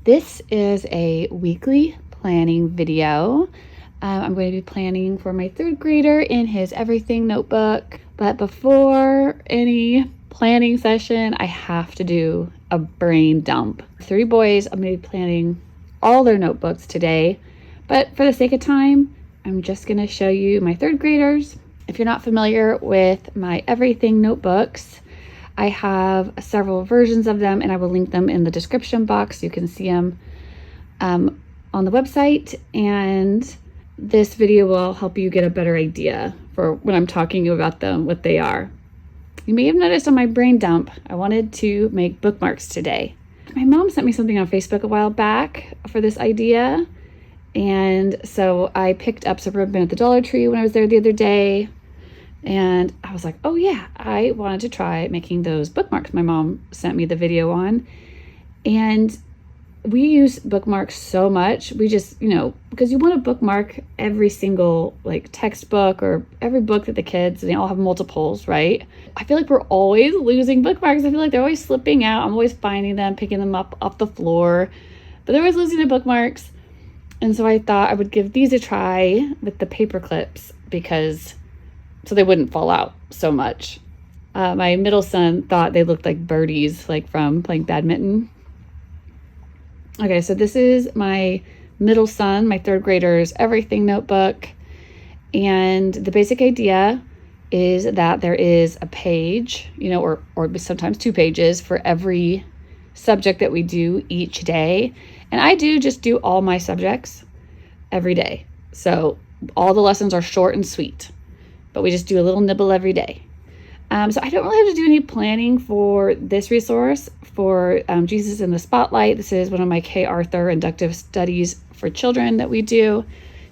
This is a weekly planning video. I'm going to be planning for my third grader in his everything notebook. But before any planning session, I have to do a brain dump. 3 boys, I'm going to be planning all their notebooks today. But for the sake of time, I'm just going to show you my third graders. If you're not familiar with my everything notebooks, I have several versions of them, and I will link them in the description box. You can see them on the website, and this video will help you get a better idea for when I'm talking about them, what they are. You may have noticed on my brain dump, I wanted to make bookmarks today. My mom sent me something on Facebook a while back for this idea, and so I picked up some ribbon at the Dollar Tree when I was there the other day. And I was like, oh yeah, I wanted to try making those bookmarks my mom sent me the video on. And we use bookmarks so much. We just, because you want to bookmark every single textbook or every book that the kids, they all have multiples, right? I feel like we're always losing bookmarks. I feel like they're always slipping out. I'm always finding them, picking them up off the floor, but they're always losing the bookmarks. And so I thought I would give these a try with the paper clips so they wouldn't fall out so much. My middle son thought they looked like birdies, from playing badminton. Okay, so this is my middle son, my third grader's everything notebook. And the basic idea is that there is a page, or sometimes 2 pages for every subject that we do each day. And I just do all my subjects every day. So all the lessons are short and sweet, but we just do a little nibble every day. So I don't really have to do any planning for this resource for Jesus in the Spotlight. This is one of my K. Arthur inductive studies for children that we do.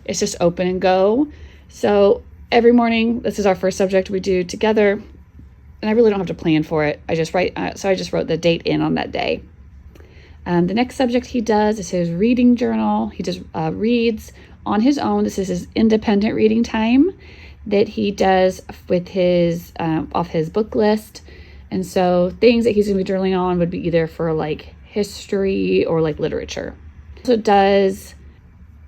It's just open and go. So every morning, this is our first subject we do together, and I really don't have to plan for it. I just write. So I just wrote the date in on that day. The next subject he does is his reading journal. He just reads on his own. This is his independent reading time that he does with his off his book list. And so things that he's going to be journaling on would be either for history or literature. So it does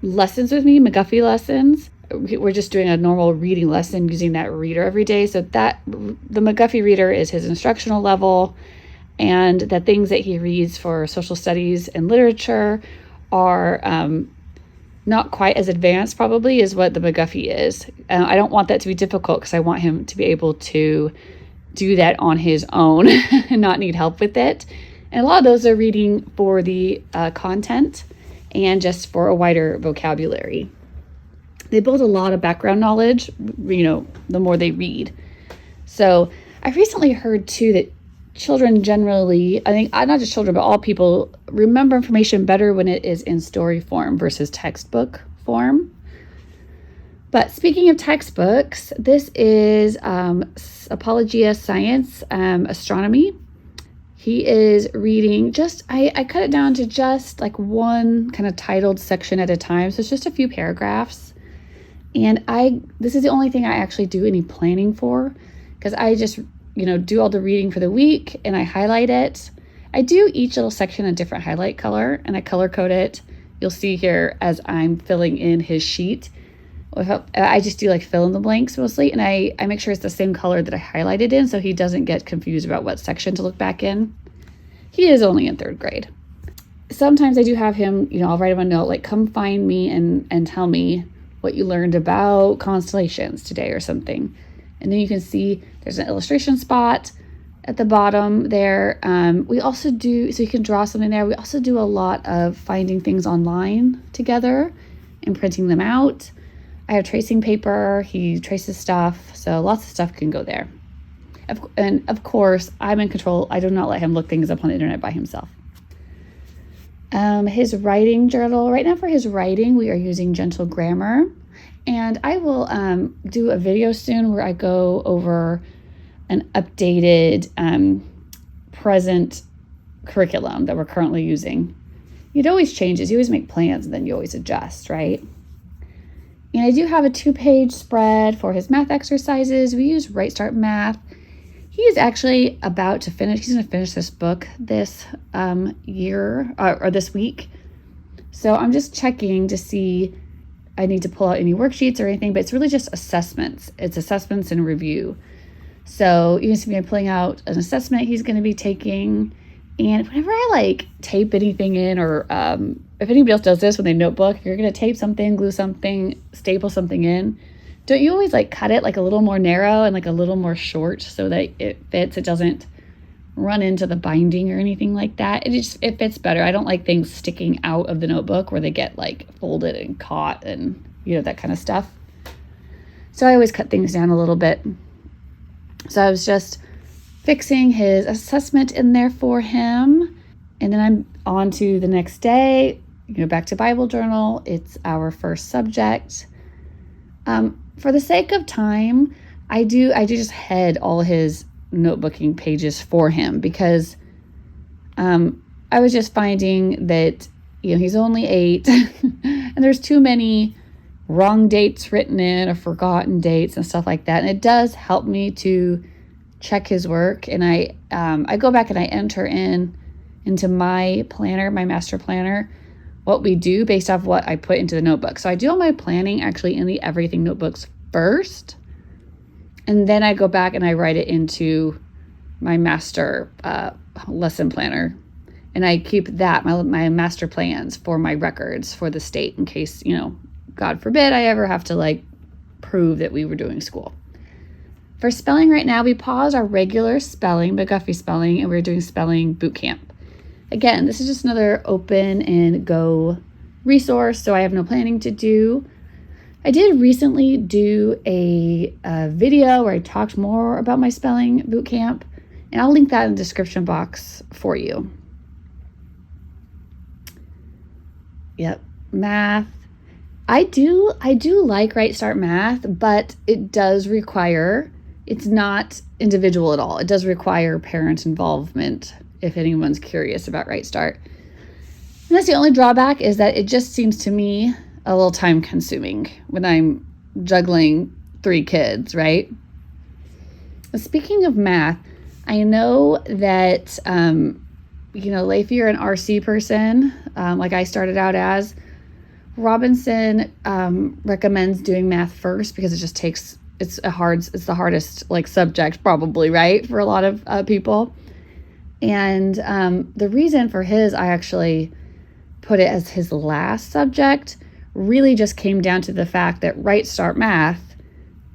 lessons with me, McGuffey lessons. We're just doing a normal reading lesson using that reader every day. So that the McGuffey reader is his instructional level, and the things that he reads for social studies and literature are not quite as advanced probably as what the McGuffey is. I don't want that to be difficult because I want him to be able to do that on his own and not need help with it. And a lot of those are reading for the content and just for a wider vocabulary. They build a lot of background knowledge, the more they read. So I recently heard too that children generally, I think not just children, but all people remember information better when it is in story form versus textbook form. But speaking of textbooks, this is Apologia Science, Astronomy. He is reading I cut it down to just one kind of titled section at a time. So it's just a few paragraphs. And this is the only thing I actually do any planning for, because I just do all the reading for the week and I highlight it. I do each little section a different highlight color and I color code it. You'll see here as I'm filling in his sheet. I just do fill in the blanks mostly, and I make sure it's the same color that I highlighted in so he doesn't get confused about what section to look back in. He is only in 3rd grade. Sometimes I do have him, I'll write him a note come find me and tell me what you learned about constellations today or something. And then you can see there's an illustration spot at the bottom there. We also do, so you can draw something there. We also do a lot of finding things online together and printing them out. I have tracing paper. He traces stuff. So lots of stuff can go there. And of course, I'm in control. I do not let him look things up on the internet by himself. His writing journal. Right now for his writing, we are using Gentle Grammar. And I will do a video soon where I go over an updated present curriculum that we're currently using. It always changes. You always make plans and then you always adjust, right? And I do have a 2-page spread for his math exercises. We use Right Start Math. He is actually about to finish. He's going to finish this book this year or this week. So I'm just checking to see I need to pull out any worksheets or anything, but it's really just assessments. It's assessments and review. So you can see me pulling out an assessment he's going to be taking. And whenever I tape anything in, or if anybody else does this with a notebook, if you're going to tape something, glue something, staple something in, don't you always cut it a little more narrow and a little more short so that it fits? It doesn't run into the binding or anything like that. It fits better. I don't like things sticking out of the notebook where they get folded and caught and that kind of stuff. So I always cut things down a little bit. So I was just fixing his assessment in there for him. And then I'm on to the next day, back to Bible journal. It's our first subject. For the sake of time, I do just head all his notebooking pages for him because I was just finding that he's only 8 and there's too many wrong dates written in or forgotten dates and stuff like that, and it does help me to check his work. And I go back and I enter into my planner, my master planner, what we do based off what I put into the notebook. So I do all my planning actually in the everything notebooks first, and then I go back and I write it into my master lesson planner. And I keep that, my master plans for my records for the state in case, God forbid, I ever have to prove that we were doing school. For spelling right now, we paused our regular spelling, McGuffey spelling, and we're doing spelling boot camp. Again, this is just another open and go resource, so I have no planning to do. I did recently do a video where I talked more about my spelling boot camp, and I'll link that in the description box for you. Yep, math. I do like Right Start Math, but it does require, it's not individual at all. It does require parent involvement if anyone's curious about Right Start. And that's the only drawback, is that it just seems to me a little time consuming when I'm juggling 3 kids, right? But speaking of math, I know that, if you're an RC person, like I started out as, Robinson recommends doing math first because it just takes, it's the hardest subject probably, right, for a lot of people. And the reason for his, I actually put it as his last subject, really just came down to the fact that Right Start Math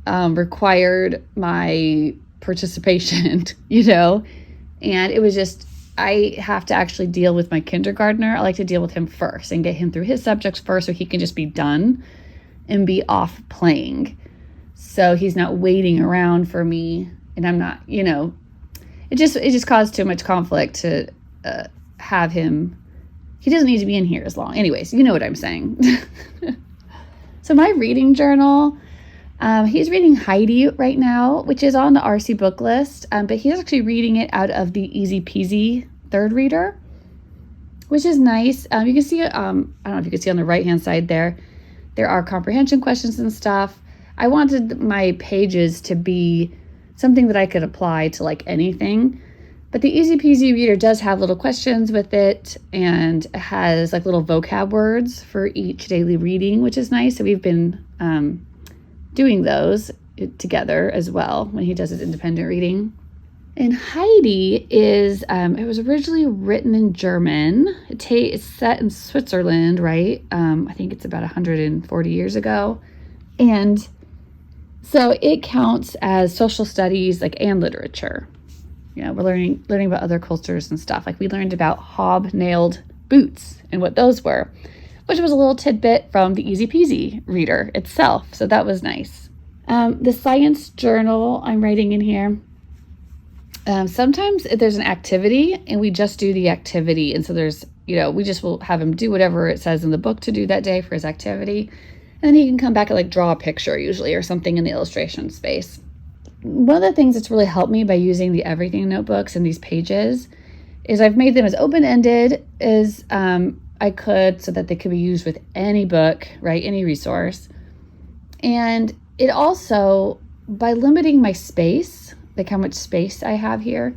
required my participation, and it was just, I have to actually deal with my kindergartner. I like to deal with him first and get him through his subjects first so he can just be done and be off playing. So he's not waiting around for me, and I'm not, it just caused too much conflict to have him. He doesn't need to be in here as long. Anyways, you know what I'm saying. So my reading journal, he's reading Heidi right now, which is on the RC book list, but he's actually reading it out of the Easy Peasy third reader, which is nice. You can see, I don't know if you can see on the right-hand side there are comprehension questions and stuff. I wanted my pages to be something that I could apply to anything. But the Easy Peasy reader does have little questions with it, and it has little vocab words for each daily reading, which is nice. So we've been doing those together as well when he does his independent reading. And Heidi is, it was originally written in German. It's set in Switzerland, right? I think it's about 140 years ago. And so it counts as social studies, and literature. We're learning about other cultures and stuff. We learned about hobnailed boots and what those were, which was a little tidbit from the Easy Peasy reader itself. So that was nice. The science journal I'm writing in here. Sometimes there's an activity and we just do the activity. And so there's, we just will have him do whatever it says in the book to do that day for his activity. And then he can come back and draw a picture usually or something in the illustration space. One of the things that's really helped me by using the everything notebooks and these pages is I've made them as open-ended as I could so that they could be used with any book, right? Any resource. And it also, by limiting my space, how much space I have here.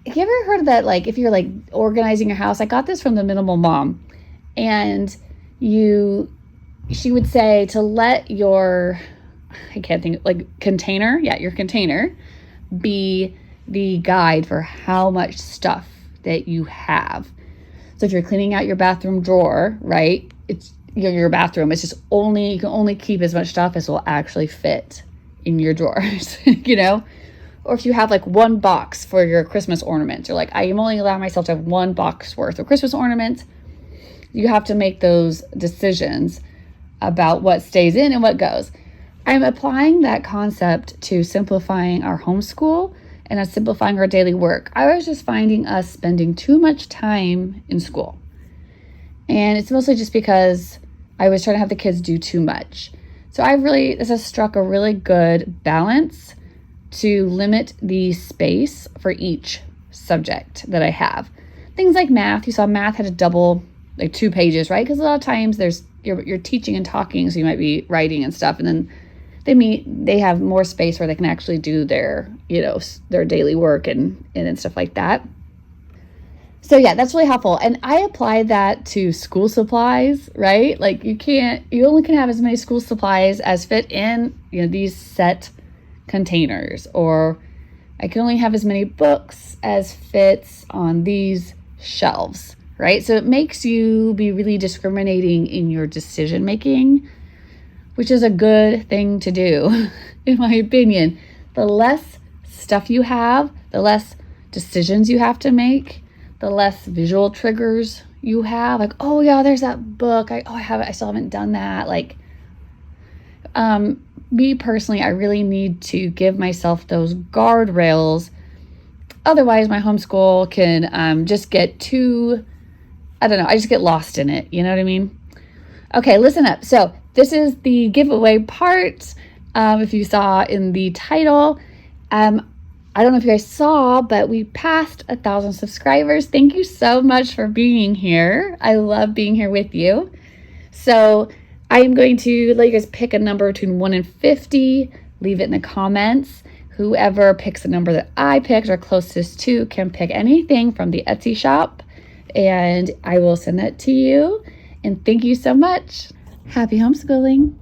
Have you ever heard of that, if you're organizing your house? I got this from the Minimal Mom. And she would say to let your, I can't think, like container, your container be the guide for how much stuff that you have. So if you're cleaning out your bathroom drawer, right, it's your bathroom, it's just you can only keep as much stuff as will actually fit in your drawers, Or if you have like one box for your Christmas ornaments, you're like, I am only allowing myself to have one box worth of Christmas ornaments. You have to make those decisions about what stays in and what goes. I'm applying that concept to simplifying our homeschool and simplifying our daily work. I was just finding us spending too much time in school. And it's mostly just because I was trying to have the kids do too much. So this has struck a really good balance to limit the space for each subject that I have. Things like math, you saw math had a double, like 2 pages, right? Because a lot of times you're teaching and talking, so you might be writing and stuff, and then they have more space where they can actually do their daily work and stuff like that. So yeah, that's really helpful. And I apply that to school supplies, right? Like you only can have as many school supplies as fit in, these set containers, or I can only have as many books as fits on these shelves, right? So it makes you be really discriminating in your decision making, which is a good thing to do, in my opinion. The less stuff you have, the less decisions you have to make, the less visual triggers you have. Like, oh yeah, there's that book. I still haven't done that. Like, me personally, I really need to give myself those guardrails. Otherwise, my homeschool can just get too, I just get lost in it. You know what I mean? Okay, listen up. So this is the giveaway part. If you saw in the title, I don't know if you guys saw, but we passed 1,000 subscribers. Thank you so much for being here. I love being here with you. So I'm going to let you guys pick a number between 1 and 50. Leave it in the comments. Whoever picks the number that I picked or closest to can pick anything from the Etsy shop, and I will send that to you. And thank you so much. Happy homeschooling.